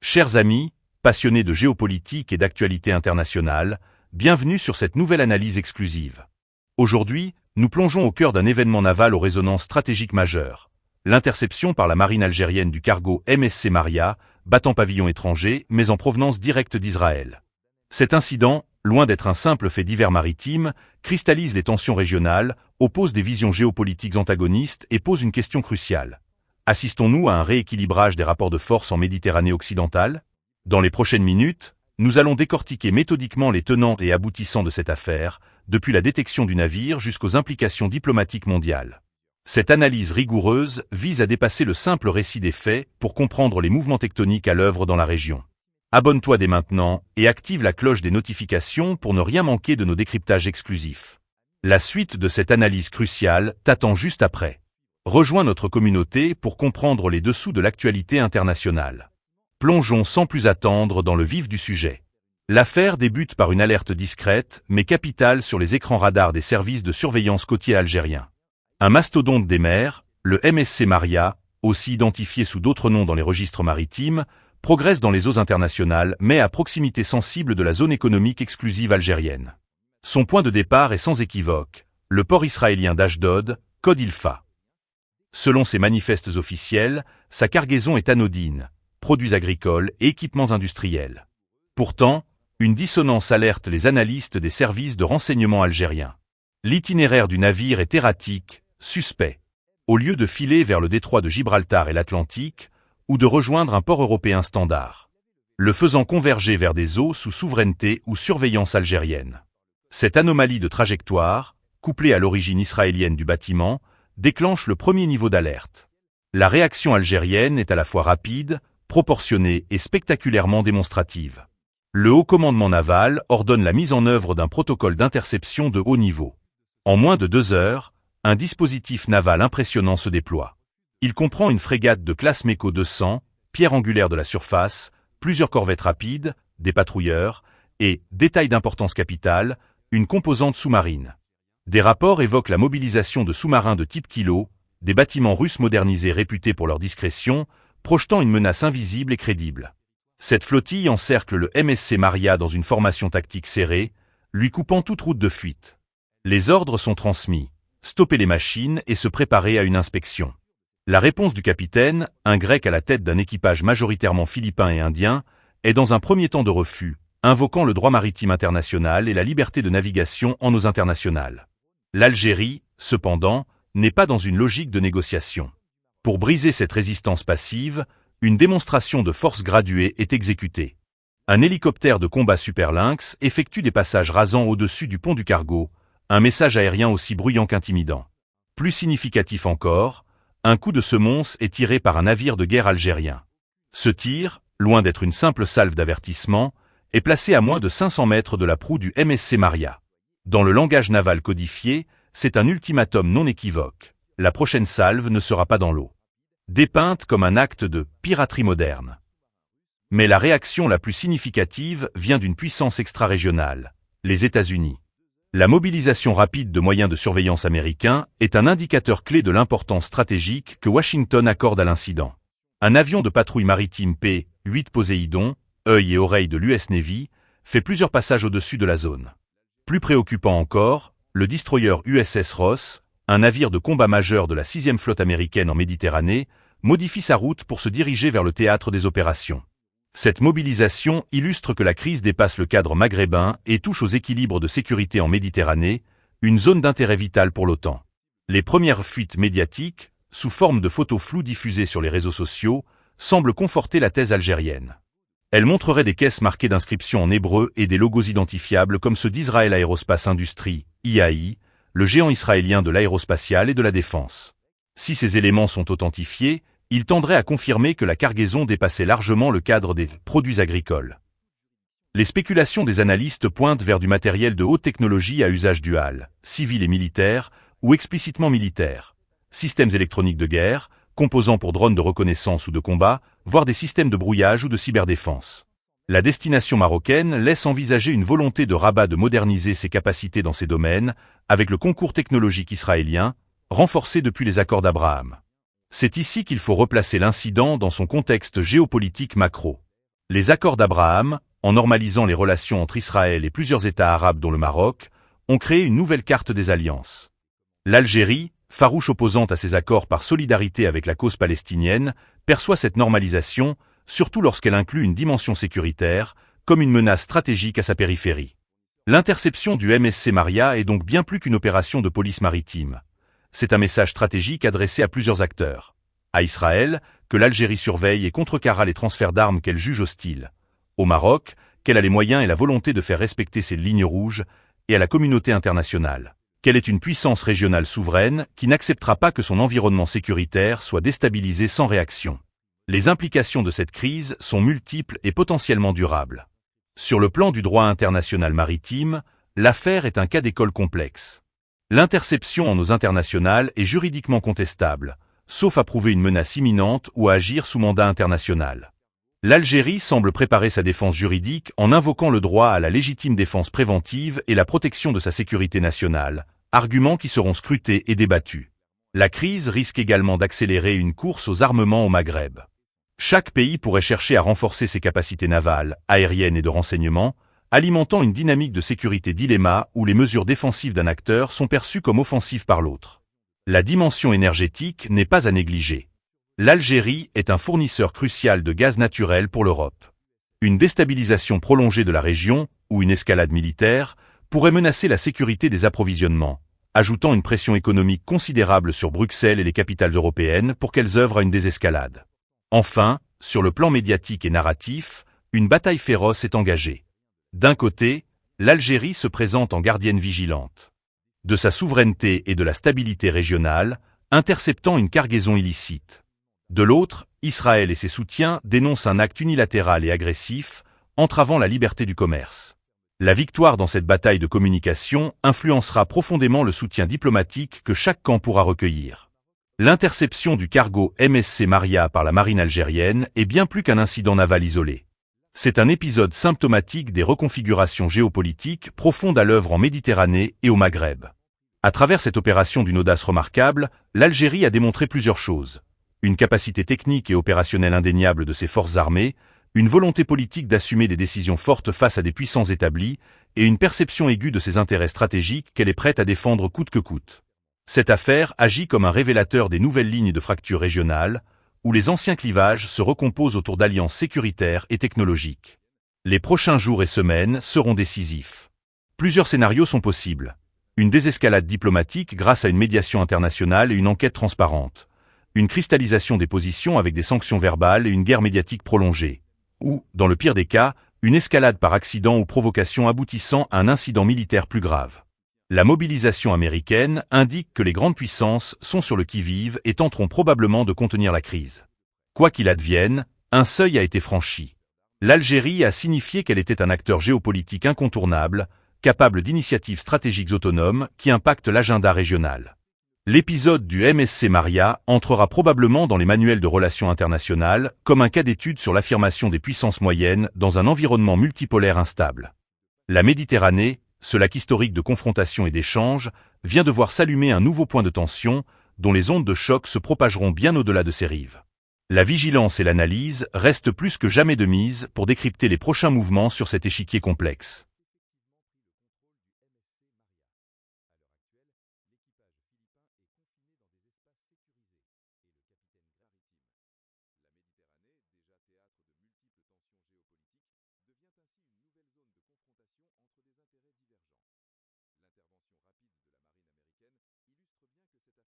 Chers amis, passionnés de géopolitique et d'actualité internationale, bienvenue sur cette nouvelle analyse exclusive. Aujourd'hui, nous plongeons au cœur d'un événement naval aux résonances stratégiques majeures. L'interception par la marine algérienne du cargo MSC Maria, battant pavillon étranger, mais en provenance directe d'Israël. Cet incident, loin d'être un simple fait divers maritime, cristallise les tensions régionales, oppose des visions géopolitiques antagonistes et pose une question cruciale. Assistons-nous à un rééquilibrage des rapports de force en Méditerranée occidentale? Dans les prochaines minutes, nous allons décortiquer méthodiquement les tenants et aboutissants de cette affaire, depuis la détection du navire jusqu'aux implications diplomatiques mondiales. Cette analyse rigoureuse vise à dépasser le simple récit des faits pour comprendre les mouvements tectoniques à l'œuvre dans la région. Abonne-toi dès maintenant et active la cloche des notifications pour ne rien manquer de nos décryptages exclusifs. La suite de cette analyse cruciale t'attend juste après. Rejoins notre communauté pour comprendre les dessous de l'actualité internationale. Plongeons sans plus attendre dans le vif du sujet. L'affaire débute par une alerte discrète mais capitale sur les écrans radars des services de surveillance côtiers algériens. Un mastodonte des mers, le MSC Maria, aussi identifié sous d'autres noms dans les registres maritimes, progresse dans les eaux internationales mais à proximité sensible de la zone économique exclusive algérienne. Son point de départ est sans équivoque, le port israélien d'Ashdod, code ILFA. Selon ses manifestes officiels, sa cargaison est anodine, produits agricoles et équipements industriels. Pourtant, une dissonance alerte les analystes des services de renseignement algériens. L'itinéraire du navire est erratique, suspect. Au lieu de filer vers le détroit de Gibraltar et l'Atlantique, ou de rejoindre un port européen standard, le faisant converger vers des eaux sous souveraineté ou surveillance algérienne. Cette anomalie de trajectoire, couplée à l'origine israélienne du bâtiment, déclenche le premier niveau d'alerte. La réaction algérienne est à la fois rapide, proportionnée et spectaculairement démonstrative. Le haut commandement naval ordonne la mise en œuvre d'un protocole d'interception de haut niveau. En moins de 2 heures, un dispositif naval impressionnant se déploie. Il comprend une frégate de classe MECO 200, pierre angulaire de la surface, plusieurs corvettes rapides, des patrouilleurs, et, détail d'importance capitale, une composante sous-marine. Des rapports évoquent la mobilisation de sous-marins de type Kilo, des bâtiments russes modernisés réputés pour leur discrétion, projetant une menace invisible et crédible. Cette flottille encercle le MSC Maria dans une formation tactique serrée, lui coupant toute route de fuite. Les ordres sont transmis, stopper les machines et se préparer à une inspection. La réponse du capitaine, un grec à la tête d'un équipage majoritairement philippin et indien, est dans un premier temps de refus, invoquant le droit maritime international et la liberté de navigation en eaux internationales. L'Algérie, cependant, n'est pas dans une logique de négociation. Pour briser cette résistance passive, une démonstration de force graduée est exécutée. Un hélicoptère de combat Super Lynx effectue des passages rasants au-dessus du pont du cargo, un message aérien aussi bruyant qu'intimidant. Plus significatif encore, un coup de semonce est tiré par un navire de guerre algérien. Ce tir, loin d'être une simple salve d'avertissement, est placé à moins de 500 mètres de la proue du MSC Maria. Dans le langage naval codifié, c'est un ultimatum non équivoque. La prochaine salve ne sera pas dans l'eau. Dépeinte comme un acte de piraterie moderne. Mais la réaction la plus significative vient d'une puissance extra-régionale, les États-Unis. La mobilisation rapide de moyens de surveillance américains est un indicateur clé de l'importance stratégique que Washington accorde à l'incident. Un avion de patrouille maritime P-8 Poséidon, œil et oreille de l'US Navy, fait plusieurs passages au-dessus de la zone. Plus préoccupant encore, le destroyer USS Ross, un navire de combat majeur de la 6e flotte américaine en Méditerranée, modifie sa route pour se diriger vers le théâtre des opérations. Cette mobilisation illustre que la crise dépasse le cadre maghrébin et touche aux équilibres de sécurité en Méditerranée, une zone d'intérêt vital pour l'OTAN. Les premières fuites médiatiques, sous forme de photos floues diffusées sur les réseaux sociaux, semblent conforter la thèse algérienne. Elles montreraient des caisses marquées d'inscriptions en hébreu et des logos identifiables comme ceux d'Israël Aerospace Industries, IAI, le géant israélien de l'aérospatiale et de la défense. Si ces éléments sont authentifiés, ils tendraient à confirmer que la cargaison dépassait largement le cadre des produits agricoles. Les spéculations des analystes pointent vers du matériel de haute technologie à usage dual, civil et militaire, ou explicitement militaire, systèmes électroniques de guerre, composants pour drones de reconnaissance ou de combat, voire des systèmes de brouillage ou de cyberdéfense. La destination marocaine laisse envisager une volonté de Rabat de moderniser ses capacités dans ces domaines, avec le concours technologique israélien, renforcé depuis les accords d'Abraham. C'est ici qu'il faut replacer l'incident dans son contexte géopolitique macro. Les accords d'Abraham, en normalisant les relations entre Israël et plusieurs États arabes dont le Maroc, ont créé une nouvelle carte des alliances. L'Algérie, farouche opposante à ces accords par solidarité avec la cause palestinienne, perçoit cette normalisation, surtout lorsqu'elle inclut une dimension sécuritaire, comme une menace stratégique à sa périphérie. L'interception du MSC Maria est donc bien plus qu'une opération de police maritime. C'est un message stratégique adressé à plusieurs acteurs. À Israël, que l'Algérie surveille et contrecarra les transferts d'armes qu'elle juge hostiles. Au Maroc, qu'elle a les moyens et la volonté de faire respecter ses lignes rouges, et à la communauté internationale, qu'elle est une puissance régionale souveraine qui n'acceptera pas que son environnement sécuritaire soit déstabilisé sans réaction. Les implications de cette crise sont multiples et potentiellement durables. Sur le plan du droit international maritime, l'affaire est un cas d'école complexe. L'interception en eaux internationales est juridiquement contestable, sauf à prouver une menace imminente ou à agir sous mandat international. L'Algérie semble préparer sa défense juridique en invoquant le droit à la légitime défense préventive et la protection de sa sécurité nationale, arguments qui seront scrutés et débattus. La crise risque également d'accélérer une course aux armements au Maghreb. Chaque pays pourrait chercher à renforcer ses capacités navales, aériennes et de renseignement, alimentant une dynamique de sécurité dilemma où les mesures défensives d'un acteur sont perçues comme offensives par l'autre. La dimension énergétique n'est pas à négliger. L'Algérie est un fournisseur crucial de gaz naturel pour l'Europe. Une déstabilisation prolongée de la région, ou une escalade militaire, pourrait menacer la sécurité des approvisionnements, ajoutant une pression économique considérable sur Bruxelles et les capitales européennes pour qu'elles œuvrent à une désescalade. Enfin, sur le plan médiatique et narratif, une bataille féroce est engagée. D'un côté, l'Algérie se présente en gardienne vigilante de sa souveraineté et de la stabilité régionale, interceptant une cargaison illicite. De l'autre, Israël et ses soutiens dénoncent un acte unilatéral et agressif, entravant la liberté du commerce. La victoire dans cette bataille de communication influencera profondément le soutien diplomatique que chaque camp pourra recueillir. L'interception du cargo MSC Maria par la marine algérienne est bien plus qu'un incident naval isolé. C'est un épisode symptomatique des reconfigurations géopolitiques profondes à l'œuvre en Méditerranée et au Maghreb. À travers cette opération d'une audace remarquable, l'Algérie a démontré plusieurs choses. Une capacité technique et opérationnelle indéniable de ses forces armées, une volonté politique d'assumer des décisions fortes face à des puissances établies, et une perception aiguë de ses intérêts stratégiques qu'elle est prête à défendre coûte que coûte. Cette affaire agit comme un révélateur des nouvelles lignes de fracture régionale, où les anciens clivages se recomposent autour d'alliances sécuritaires et technologiques. Les prochains jours et semaines seront décisifs. Plusieurs scénarios sont possibles. Une désescalade diplomatique grâce à une médiation internationale et une enquête transparente. Une cristallisation des positions avec des sanctions verbales et une guerre médiatique prolongée. Ou, dans le pire des cas, une escalade par accident ou provocation aboutissant à un incident militaire plus grave. La mobilisation américaine indique que les grandes puissances sont sur le qui-vive et tenteront probablement de contenir la crise. Quoi qu'il advienne, un seuil a été franchi. L'Algérie a signifié qu'elle était un acteur géopolitique incontournable, capable d'initiatives stratégiques autonomes qui impactent l'agenda régional. L'épisode du MSC Maria entrera probablement dans les manuels de relations internationales comme un cas d'étude sur l'affirmation des puissances moyennes dans un environnement multipolaire instable. La Méditerranée, ce lac historique de confrontation et d'échange, vient de voir s'allumer un nouveau point de tension, dont les ondes de choc se propageront bien au-delà de ses rives. La vigilance et l'analyse restent plus que jamais de mise pour décrypter les prochains mouvements sur cet échiquier complexe.